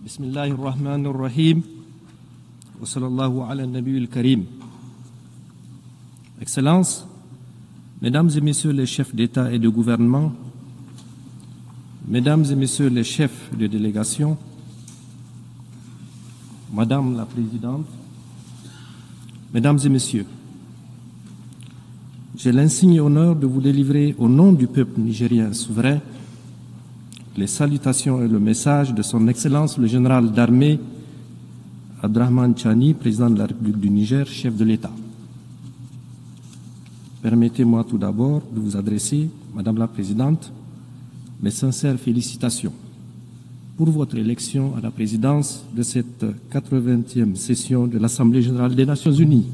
Bismillahir Rahmanir Rahim. Wa sallallahu ala nabiyil karim. Excellences, Mesdames et Messieurs les chefs d'État et de gouvernement, Mesdames et Messieurs les chefs de délégation, Madame la Présidente, Mesdames et Messieurs, j'ai l'insigne honneur de vous délivrer au nom du peuple nigérien souverain les salutations et le message de son Excellence le général d'armée Abdrahmane Tchani, président de la République du Niger, chef de l'État. Permettez-moi tout d'abord de vous adresser, Madame la Présidente, mes sincères félicitations pour votre élection à la présidence de cette 80e session de l'Assemblée générale des Nations unies.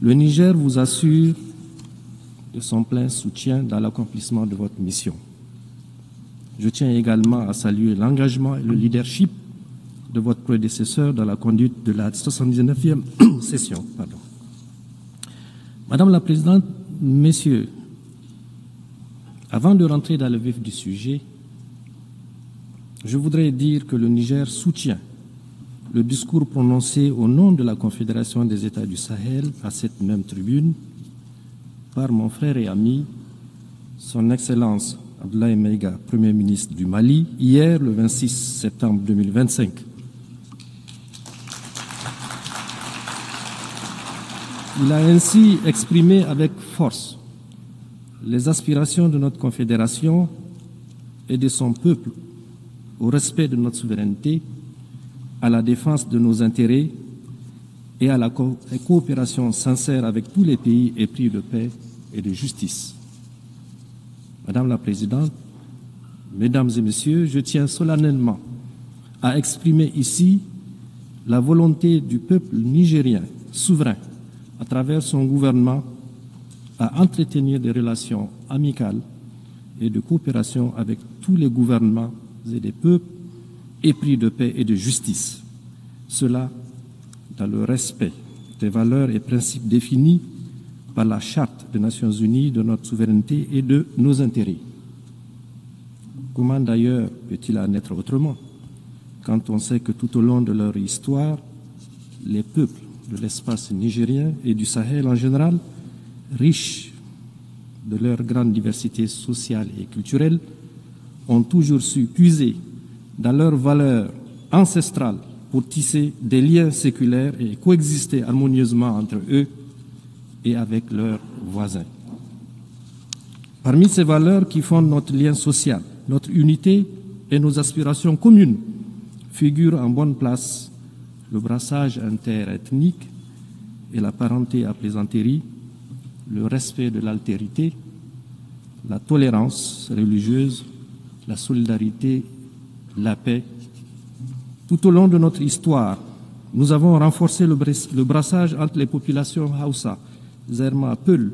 Le Niger vous assure de son plein soutien dans l'accomplissement de votre mission. Je tiens également à saluer l'engagement et le leadership de votre prédécesseur dans la conduite de la 79e session. Madame la Présidente, Messieurs, avant de rentrer dans le vif du sujet, je voudrais dire que le Niger soutient le discours prononcé au nom de la Confédération des États du Sahel à cette même tribune par mon frère et ami, son Excellence Abdoulaye Maïga, Premier ministre du Mali, hier le 26 septembre 2025. Il a ainsi exprimé avec force les aspirations de notre Confédération et de son peuple au respect de notre souveraineté, à la défense de nos intérêts et à la coopération sincère avec tous les pays épris de paix et de justice. Madame la Présidente, Mesdames et Messieurs, je tiens solennellement à exprimer ici la volonté du peuple nigérien souverain, à travers son gouvernement, à entretenir des relations amicales et de coopération avec tous les gouvernements et des peuples épris de paix et de justice. Cela dans le respect des valeurs et principes définis par la Charte des Nations Unies de notre souveraineté et de nos intérêts. Comment d'ailleurs peut-il en être autrement quand on sait que tout au long de leur histoire, les peuples de l'espace nigérien et du Sahel en général, riches de leur grande diversité sociale et culturelle, ont toujours su puiser dans leurs valeurs ancestrales pour tisser des liens séculaires et coexister harmonieusement entre eux et avec leurs voisins. Parmi ces valeurs qui fondent notre lien social, notre unité et nos aspirations communes, figurent en bonne place le brassage interethnique et la parenté à plaisanterie, le respect de l'altérité, la tolérance religieuse, la solidarité, la paix. Tout au long de notre histoire, nous avons renforcé le brassage entre les populations Hausa, Zerma, Peul,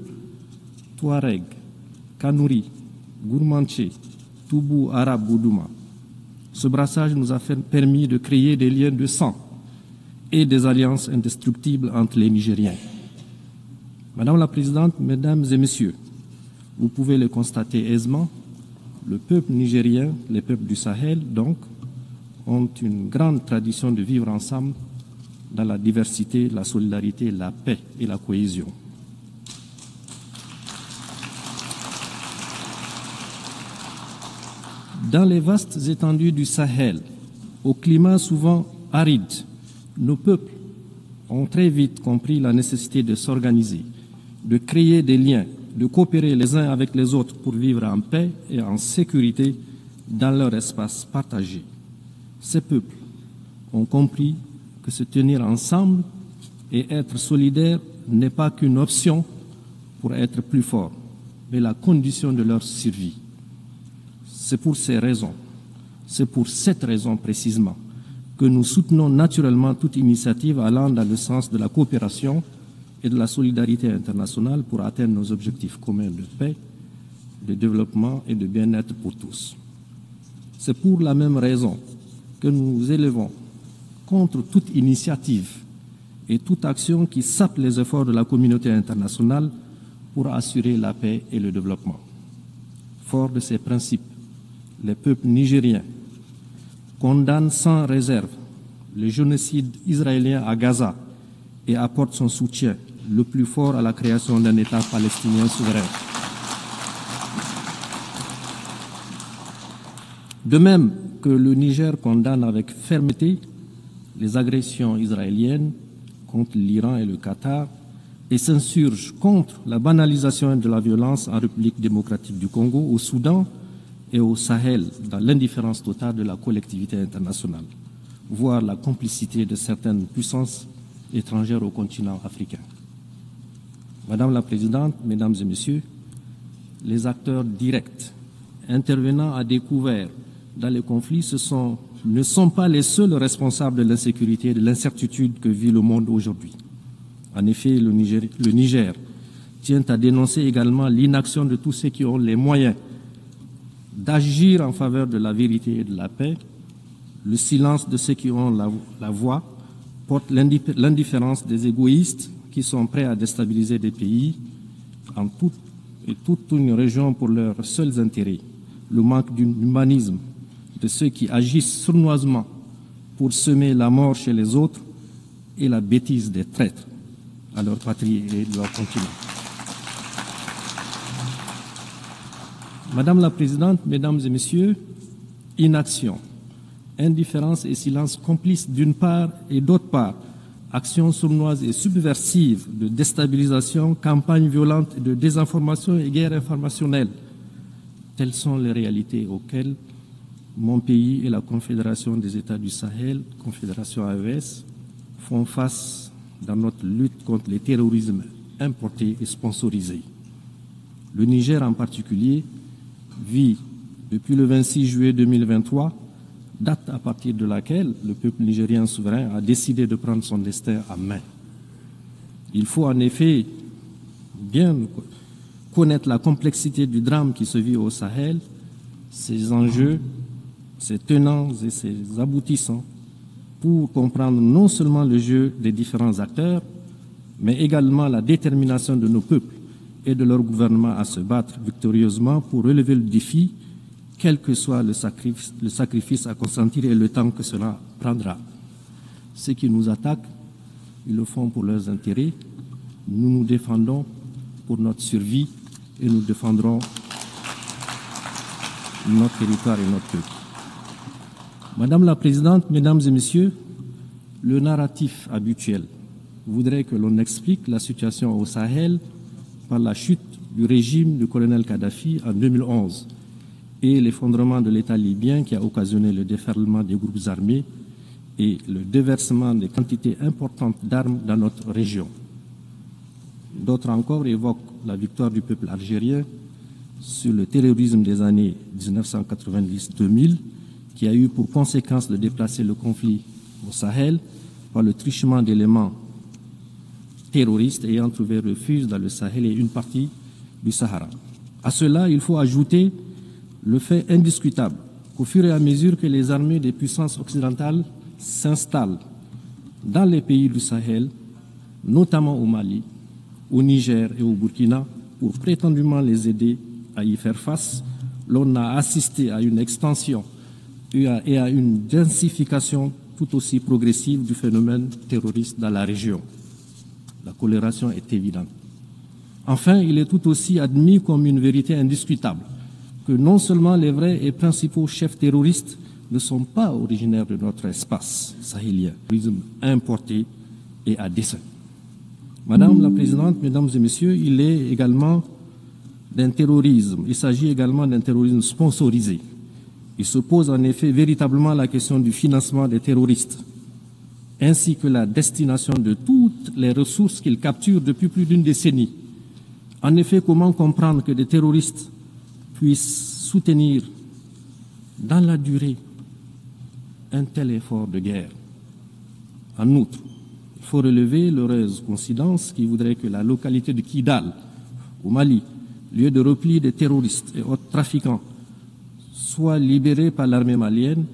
Touareg, Kanouri, Gourmanché, Toubou, Arabe, Boudouma. Ce brassage nous a permis de créer des liens de sang et des alliances indestructibles entre les Nigériens. Madame la Présidente, Mesdames et Messieurs, vous pouvez le constater aisément, le peuple nigérien, les peuples du Sahel, donc, ont une grande tradition de vivre ensemble dans la diversité, la solidarité, la paix et la cohésion. Dans les vastes étendues du Sahel, au climat souvent aride, nos peuples ont très vite compris la nécessité de s'organiser, de créer des liens, de coopérer les uns avec les autres pour vivre en paix et en sécurité dans leur espace partagé. Ces peuples ont compris que se tenir ensemble et être solidaires n'est pas qu'une option pour être plus fort, mais la condition de leur survie. C'est pour ces raisons, c'est pour cette raison précisément, que nous soutenons naturellement toute initiative allant dans le sens de la coopération et de la solidarité internationale pour atteindre nos objectifs communs de paix, de développement et de bien-être pour tous. C'est pour la même raison que nous nous élevons contre toute initiative et toute action qui sape les efforts de la communauté internationale pour assurer la paix et le développement. Fort de ces principes, les peuples nigériens condamne sans réserve le génocide israélien à Gaza et apporte son soutien le plus fort à la création d'un État palestinien souverain. De même que le Niger condamne avec fermeté les agressions israéliennes contre l'Iran et le Qatar et s'insurge contre la banalisation de la violence en République démocratique du Congo, au Soudan et au Sahel, dans l'indifférence totale de la collectivité internationale, voire la complicité de certaines puissances étrangères au continent africain. Madame la Présidente, Mesdames et Messieurs, les acteurs directs intervenant à découvert dans les conflits ne sont pas les seuls responsables de l'insécurité et de l'incertitude que vit le monde aujourd'hui. En effet, le Niger tient à dénoncer également l'inaction de tous ceux qui ont les moyens d'agir en faveur de la vérité et de la paix. Le silence de ceux qui ont la voix porte l'indifférence des égoïstes qui sont prêts à déstabiliser des pays en toute une région pour leurs seuls intérêts. Le manque d'humanisme de ceux qui agissent sournoisement pour semer la mort chez les autres et la bêtise des traîtres à leur patrie et de leur continent. Madame la Présidente, Mesdames et Messieurs, inaction, indifférence et silence complices d'une part et d'autre part, actions sournoises et subversives de déstabilisation, campagnes violentes de désinformation et guerre informationnelle. Telles sont les réalités auxquelles mon pays et la Confédération des États du Sahel, Confédération AES, font face dans notre lutte contre les terrorismes importés et sponsorisés. Le Niger en particulier vit depuis le 26 juillet 2023, date à partir de laquelle le peuple nigérien souverain a décidé de prendre son destin en main. Il faut en effet bien connaître la complexité du drame qui se vit au Sahel, ses enjeux, ses tenants et ses aboutissants, pour comprendre non seulement le jeu des différents acteurs, mais également la détermination de nos peuples et de leur gouvernement à se battre victorieusement pour relever le défi, quel que soit le sacrifice à consentir et le temps que cela prendra. Ceux qui nous attaquent, ils le font pour leurs intérêts. Nous nous défendons pour notre survie et nous défendrons notre territoire et notre peuple. Madame la Présidente, Mesdames et Messieurs, le narratif habituel voudrait que l'on explique la situation au Sahel par la chute du régime du colonel Kadhafi en 2011 et l'effondrement de l'État libyen qui a occasionné le déferlement des groupes armés et le déversement de quantités importantes d'armes dans notre région. D'autres encore évoquent la victoire du peuple algérien sur le terrorisme des années 1990-2000 qui a eu pour conséquence de déplacer le conflit au Sahel par le truchement d'éléments terroristes ayant trouvé refuge dans le Sahel et une partie du Sahara. À cela, il faut ajouter le fait indiscutable qu'au fur et à mesure que les armées des puissances occidentales s'installent dans les pays du Sahel, notamment au Mali, au Niger et au Burkina, pour prétendument les aider à y faire face, l'on a assisté à une extension et à une densification tout aussi progressive du phénomène terroriste dans la région. La corrélation est évidente. Enfin, il est tout aussi admis comme une vérité indiscutable que non seulement les vrais et principaux chefs terroristes ne sont pas originaires de notre espace sahélien, terrorisme importé et à dessein. Madame la Présidente, Mesdames et Messieurs, il s'agit également d'un terrorisme sponsorisé. Il se pose en effet véritablement la question du financement des terroristes, ainsi que la destination de toutes les ressources qu'ils capturent depuis plus d'une décennie. En effet, comment comprendre que des terroristes puissent soutenir dans la durée un tel effort de guerre? En outre, il faut relever l'heureuse coïncidence qui voudrait que la localité de Kidal, au Mali, lieu de repli des terroristes et autres trafiquants, soit libérée par l'armée malienne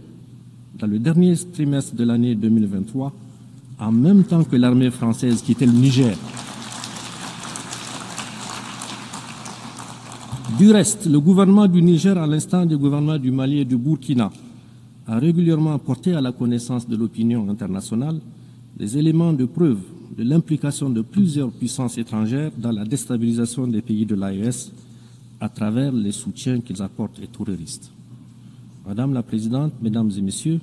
dans le dernier trimestre de l'année 2023, en même temps que l'armée française quittait le Niger. Du reste, le gouvernement du Niger, à l'instar du gouvernement du Mali et du Burkina, a régulièrement porté à la connaissance de l'opinion internationale des éléments de preuve de l'implication de plusieurs puissances étrangères dans la déstabilisation des pays de l'AES à travers les soutiens qu'ils apportent aux terroristes. Madame la Présidente, Mesdames et Messieurs,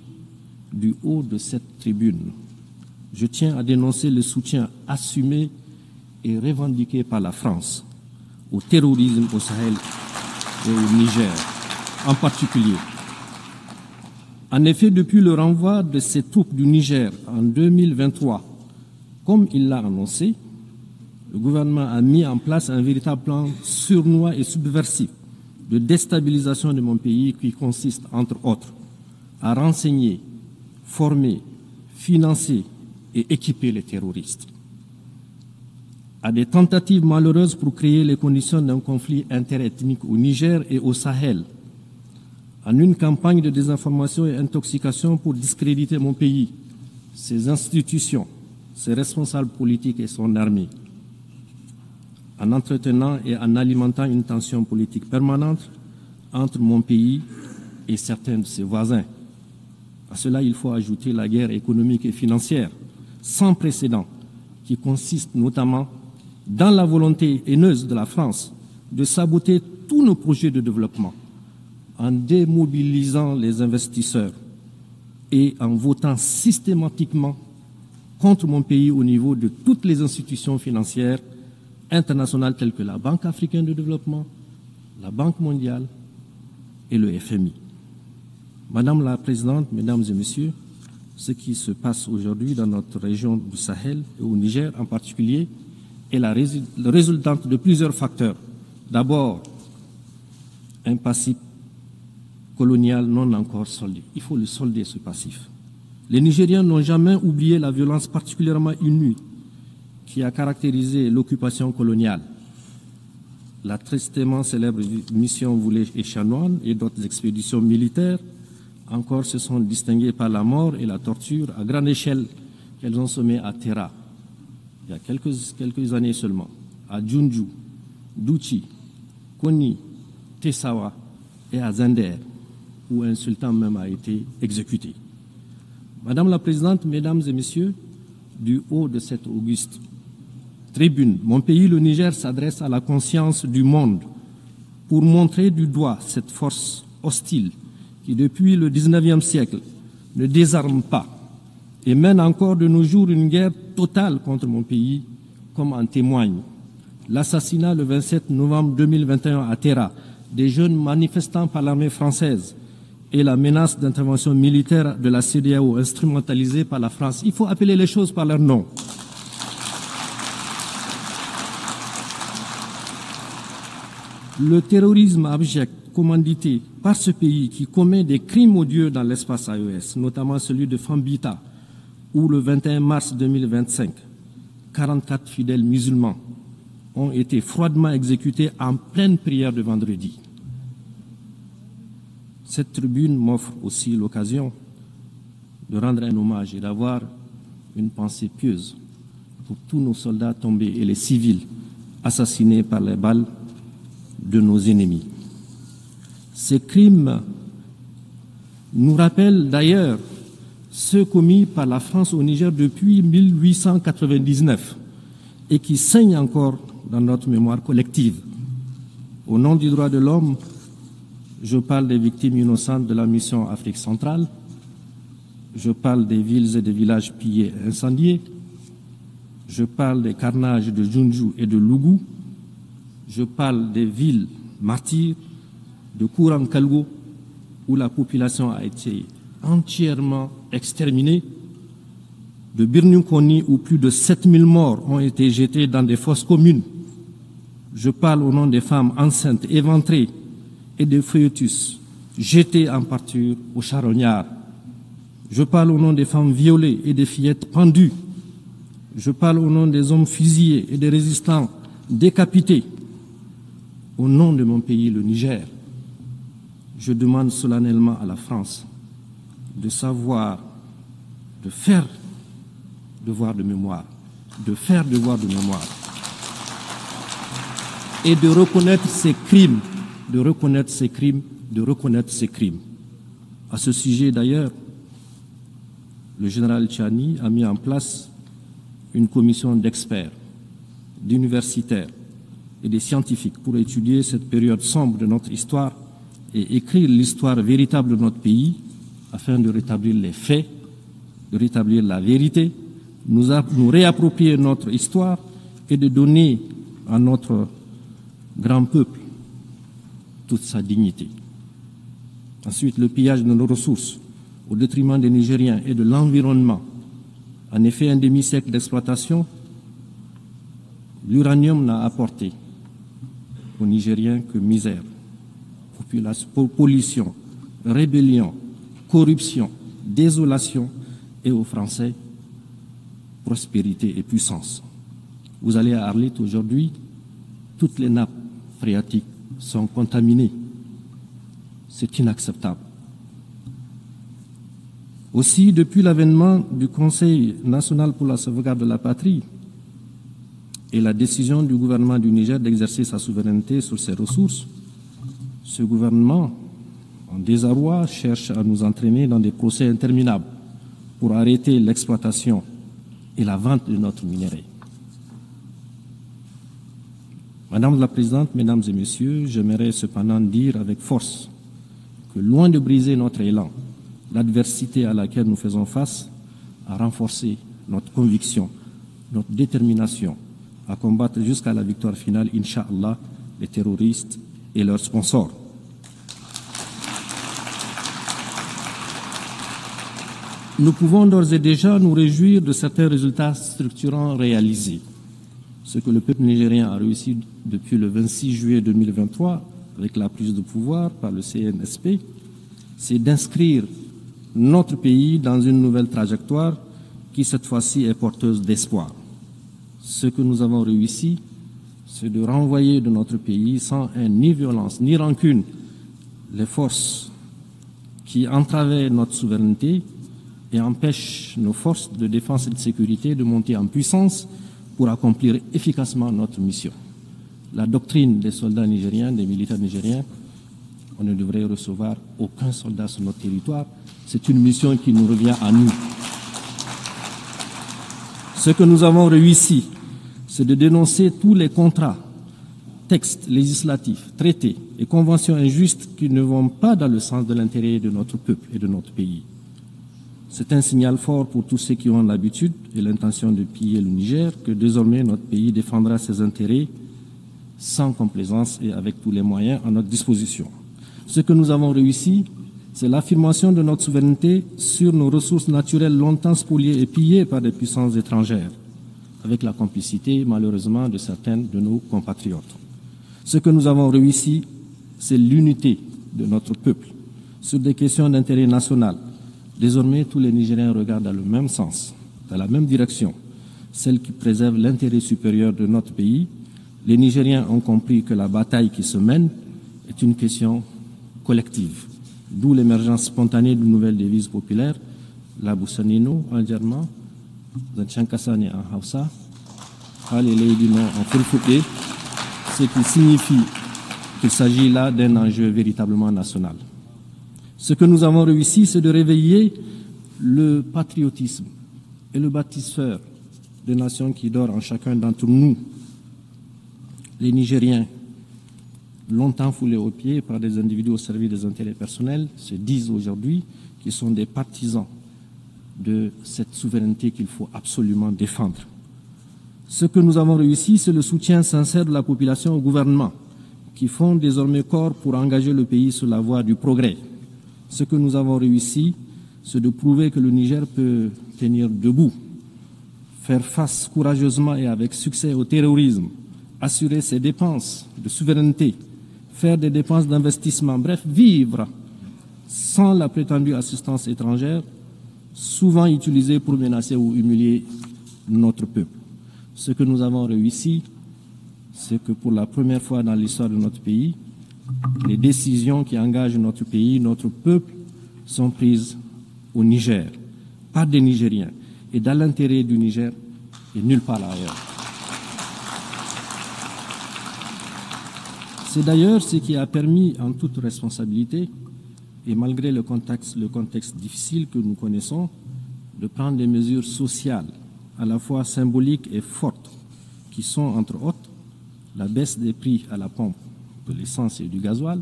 du haut de cette tribune, je tiens à dénoncer le soutien assumé et revendiqué par la France au terrorisme au Sahel et au Niger en particulier. En effet, depuis le renvoi de ces troupes du Niger en 2023, comme il l'a annoncé, le gouvernement a mis en place un véritable plan sournois et subversif de déstabilisation de mon pays qui consiste, entre autres, à renseigner, former, financer et équiper les terroristes. À des tentatives malheureuses pour créer les conditions d'un conflit interethnique au Niger et au Sahel, en une campagne de désinformation et intoxication pour discréditer mon pays, ses institutions, ses responsables politiques et son armée, en entretenant et en alimentant une tension politique permanente entre mon pays et certains de ses voisins. À cela, il faut ajouter la guerre économique et financière sans précédent qui consiste notamment dans la volonté haineuse de la France de saboter tous nos projets de développement en démobilisant les investisseurs et en votant systématiquement contre mon pays au niveau de toutes les institutions financières internationales telles que la Banque africaine de développement, la Banque mondiale et le FMI. Madame la Présidente, Mesdames et Messieurs, ce qui se passe aujourd'hui dans notre région du Sahel et au Niger en particulier est la résultante de plusieurs facteurs. D'abord, un passif colonial non encore soldé. Il faut le solder, ce passif. Les Nigériens n'ont jamais oublié la violence particulièrement inouïe qui a caractérisé l'occupation coloniale. La tristement célèbre mission Voulé et Chanoine et d'autres expéditions militaires encore se sont distinguées par la mort et la torture à grande échelle qu'elles ont semé à Terra, il y a quelques années seulement, à Djoundjou, Douchi, Koni, Tessawa et à Zender, où un sultan même a été exécuté. Madame la Présidente, Mesdames et Messieurs, du haut de cette auguste tribune, mon pays, le Niger, s'adresse à la conscience du monde pour montrer du doigt cette force hostile qui, depuis le XIXe siècle, ne désarme pas et mène encore de nos jours une guerre totale contre mon pays, comme en témoigne l'assassinat le 27 novembre 2021 à Terra des jeunes manifestants par l'armée française et la menace d'intervention militaire de la CEDEAO instrumentalisée par la France. Il faut appeler les choses par leur nom. Le terrorisme abject commandité par ce pays qui commet des crimes odieux dans l'espace AES, notamment celui de Fambita, où le 21 mars 2025, 44 fidèles musulmans ont été froidement exécutés en pleine prière de vendredi. Cette tribune m'offre aussi l'occasion de rendre un hommage et d'avoir une pensée pieuse pour tous nos soldats tombés et les civils assassinés par les balles de nos ennemis. Ces crimes nous rappellent d'ailleurs ceux commis par la France au Niger depuis 1899 et qui saignent encore dans notre mémoire collective. Au nom du droit de l'homme, je parle des victimes innocentes de la mission Afrique centrale, je parle des villes et des villages pillés et incendiés, je parle des carnages de Djoundjou et de Lougou, je parle des villes martyrs de Kouran-Kalgo où la population a été entièrement exterminée, de Birnukoni où plus de 7000 morts ont été jetés dans des fosses communes. Je parle au nom des femmes enceintes, éventrées et des fœtus jetés en pâture aux charognards. Je parle au nom des femmes violées et des fillettes pendues. Je parle au nom des hommes fusillés et des résistants décapités. Au nom de mon pays, le Niger, je demande solennellement à la France de savoir, de faire devoir de mémoire, et de reconnaître ces crimes, À ce sujet, d'ailleurs, le général Tchiani a mis en place une commission d'experts, d'universitaires et des scientifiques pour étudier cette période sombre de notre histoire et écrire l'histoire véritable de notre pays afin de rétablir les faits, de rétablir la vérité, nous réapproprier notre histoire et de donner à notre grand peuple toute sa dignité. Ensuite, le pillage de nos ressources au détriment des Nigériens et de l'environnement. En effet, un demi-siècle d'exploitation, l'uranium n'a apporté aux Nigériens que misère, pollution, rébellion, corruption, désolation et aux Français, prospérité et puissance. Vous allez à Arlit aujourd'hui, toutes les nappes phréatiques sont contaminées. C'est inacceptable. Aussi, depuis l'avènement du Conseil national pour la sauvegarde de la patrie et la décision du gouvernement du Niger d'exercer sa souveraineté sur ses ressources, ce gouvernement, en désarroi, cherche à nous entraîner dans des procès interminables pour arrêter l'exploitation et la vente de notre minerai. Madame la Présidente, Mesdames et Messieurs, j'aimerais cependant dire avec force que loin de briser notre élan, l'adversité à laquelle nous faisons face a renforcé notre conviction, notre détermination à combattre jusqu'à la victoire finale, Inch'Allah, les terroristes et leurs sponsors. Nous pouvons d'ores et déjà nous réjouir de certains résultats structurants réalisés. Ce que le peuple nigérien a réussi depuis le 26 juillet 2023, avec la prise de pouvoir par le CNSP, c'est d'inscrire notre pays dans une nouvelle trajectoire qui, cette fois-ci, est porteuse d'espoir. Ce que nous avons réussi, c'est de renvoyer de notre pays, sans haine, ni violence, ni rancune, les forces qui entravaient notre souveraineté et empêchent nos forces de défense et de sécurité de monter en puissance pour accomplir efficacement notre mission. La doctrine des soldats nigériens, des militaires nigériens, on ne devrait recevoir aucun soldat sur notre territoire. C'est une mission qui nous revient à nous. Ce que nous avons réussi, c'est de dénoncer tous les contrats, textes législatifs, traités et conventions injustes qui ne vont pas dans le sens de l'intérêt de notre peuple et de notre pays. C'est un signal fort pour tous ceux qui ont l'habitude et l'intention de piller le Niger que désormais notre pays défendra ses intérêts sans complaisance et avec tous les moyens à notre disposition. Ce que nous avons réussi, c'est l'affirmation de notre souveraineté sur nos ressources naturelles longtemps spoliées et pillées par des puissances étrangères, avec la complicité, malheureusement, de certains de nos compatriotes. Ce que nous avons réussi, c'est l'unité de notre peuple sur des questions d'intérêt national. Désormais, tous les Nigériens regardent dans le même sens, dans la même direction, celle qui préserve l'intérêt supérieur de notre pays. Les Nigériens ont compris que la bataille qui se mène est une question collective, d'où l'émergence spontanée de nouvelles devises populaires, la Boussanino en germain, Zanchankasani en Hausa, Haleleidino en Fulfouké, ce qui signifie qu'il s'agit là d'un enjeu véritablement national. Ce que nous avons réussi, c'est de réveiller le patriotisme et le bâtisseur des nations qui dort en chacun d'entre nous. Les Nigériens, longtemps foulés aux pieds par des individus au service des intérêts personnels, se disent aujourd'hui qu'ils sont des partisans de cette souveraineté qu'il faut absolument défendre. Ce que nous avons réussi, c'est le soutien sincère de la population au gouvernement, qui font désormais corps pour engager le pays sur la voie du progrès. Ce que nous avons réussi, c'est de prouver que le Niger peut tenir debout, faire face courageusement et avec succès au terrorisme, assurer ses dépenses de souveraineté, faire des dépenses d'investissement, bref, vivre sans la prétendue assistance étrangère, souvent utilisée pour menacer ou humilier notre peuple. Ce que nous avons réussi, c'est que pour la première fois dans l'histoire de notre pays, les décisions qui engagent notre pays, notre peuple, sont prises au Niger, par des Nigériens, et dans l'intérêt du Niger et nulle part ailleurs. C'est d'ailleurs ce qui a permis, en toute responsabilité, et malgré le contexte difficile que nous connaissons, de prendre des mesures sociales à la fois symboliques et fortes, qui sont entre autres la baisse des prix à la pompe de l'essence et du gasoil,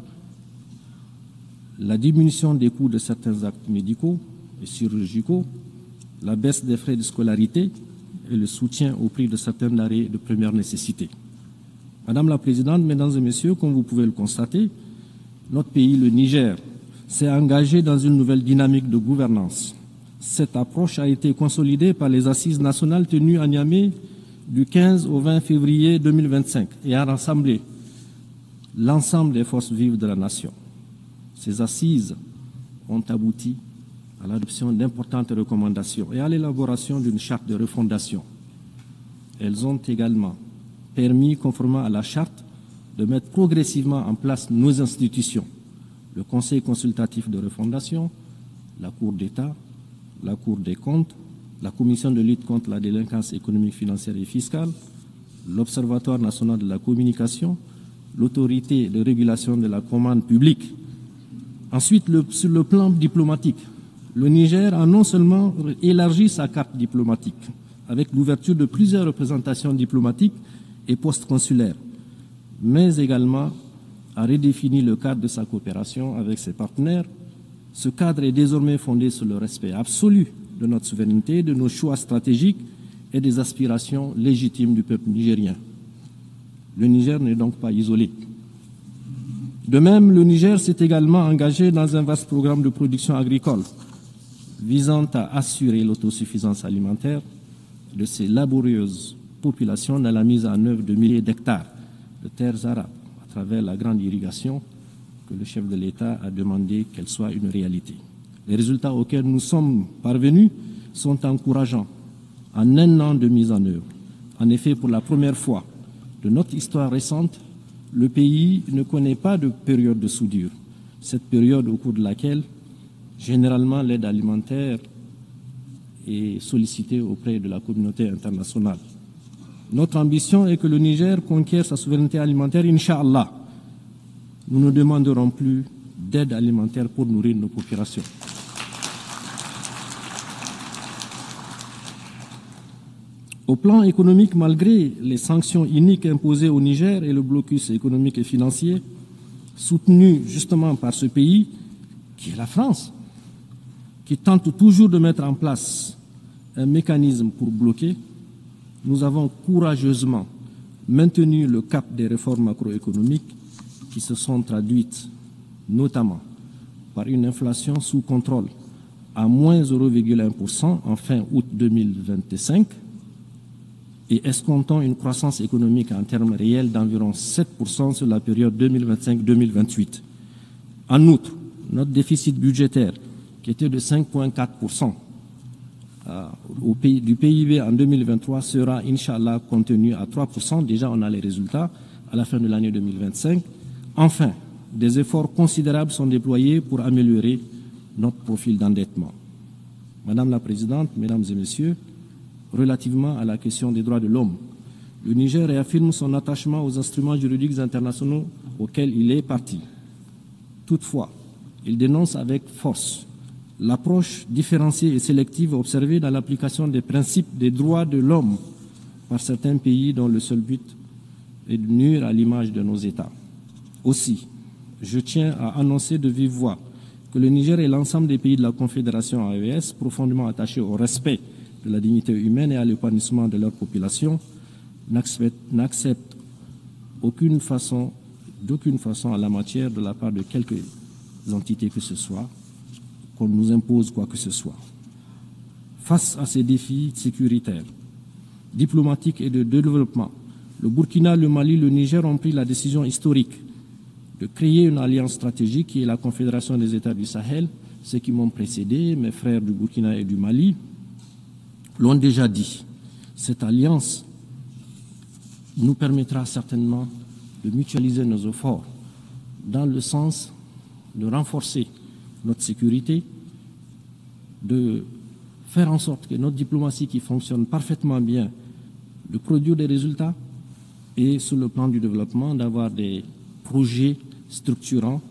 la diminution des coûts de certains actes médicaux et chirurgicaux, la baisse des frais de scolarité et le soutien au prix de certains denrées de première nécessité. Madame la Présidente, Mesdames et Messieurs, comme vous pouvez le constater, notre pays, le Niger, s'est engagé dans une nouvelle dynamique de gouvernance. Cette approche a été consolidée par les assises nationales tenues à Niamey du 15 au 20 février 2025 et a rassemblé l'ensemble des forces vives de la nation. Ces assises ont abouti à l'adoption d'importantes recommandations et à l'élaboration d'une charte de refondation. Elles ont également permis, conformément à la charte, de mettre progressivement en place nos institutions, le Conseil consultatif de refondation, la Cour d'État, la Cour des comptes, la Commission de lutte contre la délinquance économique, financière et fiscale, l'Observatoire national de la communication, l'Autorité de régulation de la commande publique. Ensuite, sur le plan diplomatique, le Niger a non seulement élargi sa carte diplomatique avec l'ouverture de plusieurs représentations diplomatiques et postes consulaires, mais également a redéfini le cadre de sa coopération avec ses partenaires. Ce cadre est désormais fondé sur le respect absolu de notre souveraineté, de nos choix stratégiques et des aspirations légitimes du peuple nigérien. Le Niger n'est donc pas isolé. De même, le Niger s'est également engagé dans un vaste programme de production agricole visant à assurer l'autosuffisance alimentaire de ces laborieuses populations dans la mise en œuvre de milliers d'hectares de terres arables à travers la grande irrigation que le chef de l'État a demandé qu'elle soit une réalité. Les résultats auxquels nous sommes parvenus sont encourageants en un an de mise en œuvre. En effet, pour la première fois de notre histoire récente, le pays ne connaît pas de période de soudure. Cette période au cours de laquelle, généralement, l'aide alimentaire est sollicitée auprès de la communauté internationale. Notre ambition est que le Niger conquiert sa souveraineté alimentaire, Inch'Allah. Nous ne demanderons plus d'aide alimentaire pour nourrir nos populations. Au plan économique, malgré les sanctions iniques imposées au Niger et le blocus économique et financier, soutenu justement par ce pays, qui est la France, qui tente toujours de mettre en place un mécanisme pour bloquer, nous avons courageusement maintenu le cap des réformes macroéconomiques qui se sont traduites notamment par une inflation sous contrôle à moins 0,1% en fin août 2025 et escomptant une croissance économique en termes réels d'environ 7% sur la période 2025-2028. En outre, notre déficit budgétaire, qui était de 5,4% du PIB en 2023, sera, Inch'Allah, contenu à 3%. Déjà, on a les résultats à la fin de l'année 2025. Enfin, des efforts considérables sont déployés pour améliorer notre profil d'endettement. Madame la Présidente, Mesdames et Messieurs, relativement à la question des droits de l'homme, le Niger réaffirme son attachement aux instruments juridiques internationaux auxquels il est partie. Toutefois, il dénonce avec force l'approche différenciée et sélective observée dans l'application des principes des droits de l'homme par certains pays dont le seul but est de nuire à l'image de nos États. Aussi, je tiens à annoncer de vive voix que le Niger et l'ensemble des pays de la Confédération AES, profondément attachés au respect de la dignité humaine et à l'épanouissement de leur population, n'acceptent d'aucune façon en la matière de la part de quelques entités que ce soit, qu'on nous impose quoi que ce soit. Face à ces défis sécuritaires, diplomatiques et de développement, le Burkina, le Mali, le Niger ont pris la décision historique de créer une alliance stratégique qui est la Confédération des États du Sahel. Ceux qui m'ont précédé, mes frères du Burkina et du Mali, l'ont déjà dit. Cette alliance nous permettra certainement de mutualiser nos efforts dans le sens de renforcer notre sécurité, de faire en sorte que notre diplomatie qui fonctionne parfaitement bien, de produire des résultats et sur le plan du développement, d'avoir des projets structurants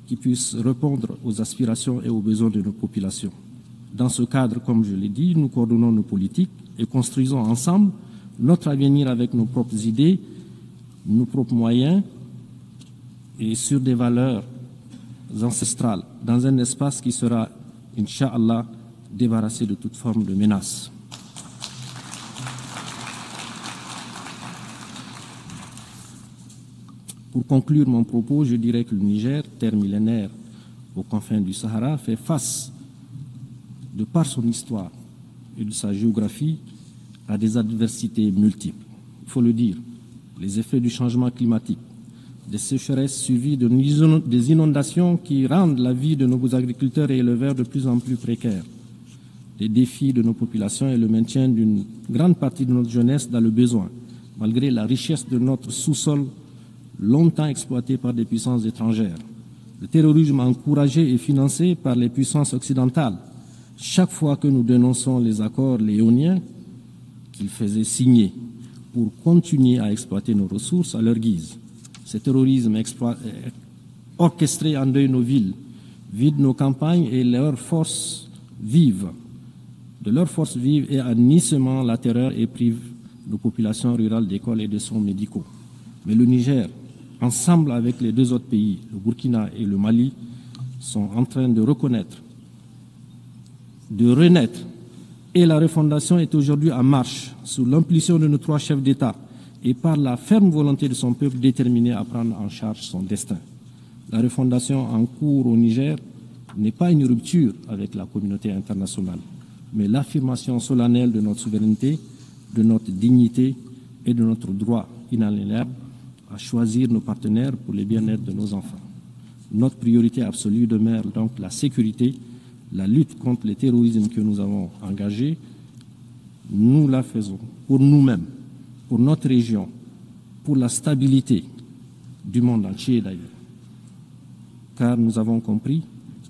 qui puisse répondre aux aspirations et aux besoins de nos populations. Dans ce cadre, comme je l'ai dit, nous coordonnons nos politiques et construisons ensemble notre avenir avec nos propres idées, nos propres moyens et sur des valeurs ancestrales, dans un espace qui sera, Inch'Allah, débarrassé de toute forme de menace. Pour conclure mon propos, je dirais que le Niger, terre millénaire aux confins du Sahara, fait face, de par son histoire et de sa géographie, à des adversités multiples. Il faut le dire, les effets du changement climatique, des sécheresses suivies des inondations qui rendent la vie de nos agriculteurs et éleveurs de plus en plus précaire, les défis de nos populations et le maintien d'une grande partie de notre jeunesse dans le besoin, malgré la richesse de notre sous-sol longtemps exploité par des puissances étrangères. Le terrorisme encouragé et financé par les puissances occidentales. Chaque fois que nous dénonçons les accords léoniens qu'ils faisaient signer pour continuer à exploiter nos ressources à leur guise, ce terrorisme orchestré endeuille nos villes, vide nos campagnes et leurs forces vives. De leurs forces vives et annissement la terreur et prive nos populations rurales d'écoles et de soins médicaux. Mais le Niger, ensemble avec les deux autres pays, le Burkina et le Mali, sont en train de reconnaître, de renaître. Et la refondation est aujourd'hui en marche, sous l'impulsion de nos trois chefs d'État et par la ferme volonté de son peuple déterminé à prendre en charge son destin. La refondation en cours au Niger n'est pas une rupture avec la communauté internationale, mais l'affirmation solennelle de notre souveraineté, de notre dignité et de notre droit inaliénable à choisir nos partenaires pour le bien-être de nos enfants. Notre priorité absolue demeure donc la sécurité, la lutte contre le terrorisme que nous avons engagé. Nous la faisons pour nous-mêmes, pour notre région, pour la stabilité du monde entier d'ailleurs. Car nous avons compris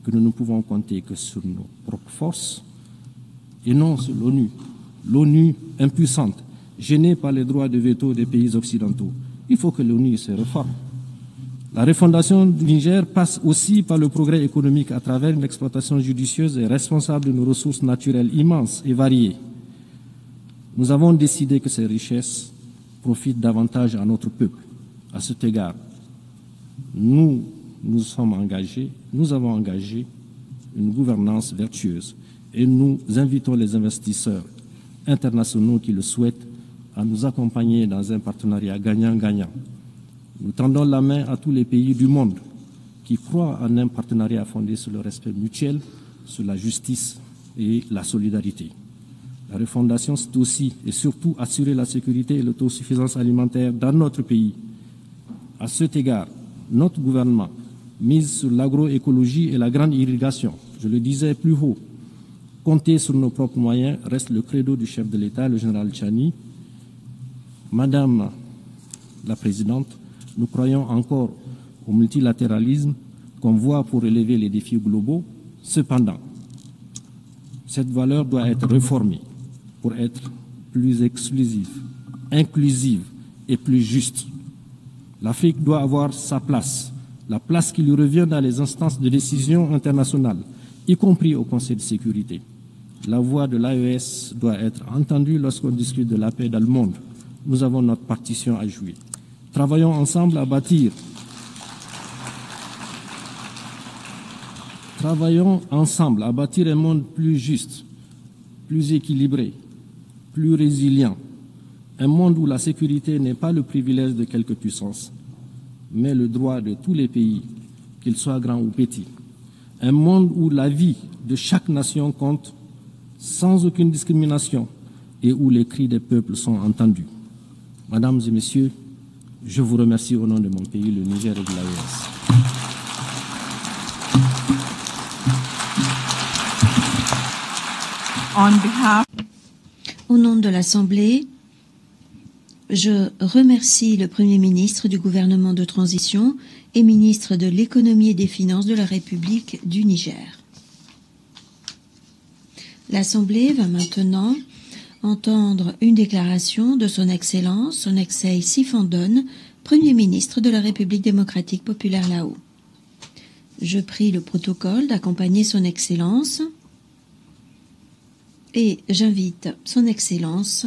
que nous ne pouvons compter que sur nos propres forces et non sur l'ONU. L'ONU impuissante, gênée par les droits de veto des pays occidentaux. Il faut que l'ONU se réforme. La refondation du Niger passe aussi par le progrès économique à travers une exploitation judicieuse et responsable de nos ressources naturelles immenses et variées. Nous avons décidé que ces richesses profitent davantage à notre peuple. À cet égard, nous avons engagé une gouvernance vertueuse et nous invitons les investisseurs internationaux qui le souhaitent à nous accompagner dans un partenariat gagnant-gagnant. Nous tendons la main à tous les pays du monde qui croient en un partenariat fondé sur le respect mutuel, sur la justice et la solidarité. La refondation, c'est aussi et surtout assurer la sécurité et l'autosuffisance alimentaire dans notre pays. À cet égard, notre gouvernement mise sur l'agroécologie et la grande irrigation. Je le disais plus haut, compter sur nos propres moyens reste le credo du chef de l'État, le général Tchani. Madame la Présidente, nous croyons encore au multilatéralisme qu'on voit pour relever les défis globaux. Cependant, cette valeur doit être réformée pour être plus exclusive, inclusive et plus juste. L'Afrique doit avoir sa place, la place qui lui revient dans les instances de décision internationales, y compris au Conseil de sécurité. La voix de l'AES doit être entendue lorsqu'on discute de la paix dans le monde. Nous avons notre partition à jouer. Travaillons ensemble à bâtir. Travaillons ensemble à bâtir un monde plus juste, plus équilibré, plus résilient. Un monde où la sécurité n'est pas le privilège de quelques puissances, mais le droit de tous les pays, qu'ils soient grands ou petits. Un monde où la vie de chaque nation compte sans aucune discrimination et où les cris des peuples sont entendus. Mesdames et messieurs, je vous remercie au nom de mon pays, le Niger et de l'AES. Au nom de l'Assemblée, je remercie le Premier ministre du gouvernement de transition et ministre de l'économie et des finances de la République du Niger. L'Assemblée va maintenant entendre une déclaration de son Excellence, son Excellence Sifandone, Premier ministre de la République démocratique populaire Lao. Je prie le protocole d'accompagner Son Excellence et j'invite Son Excellence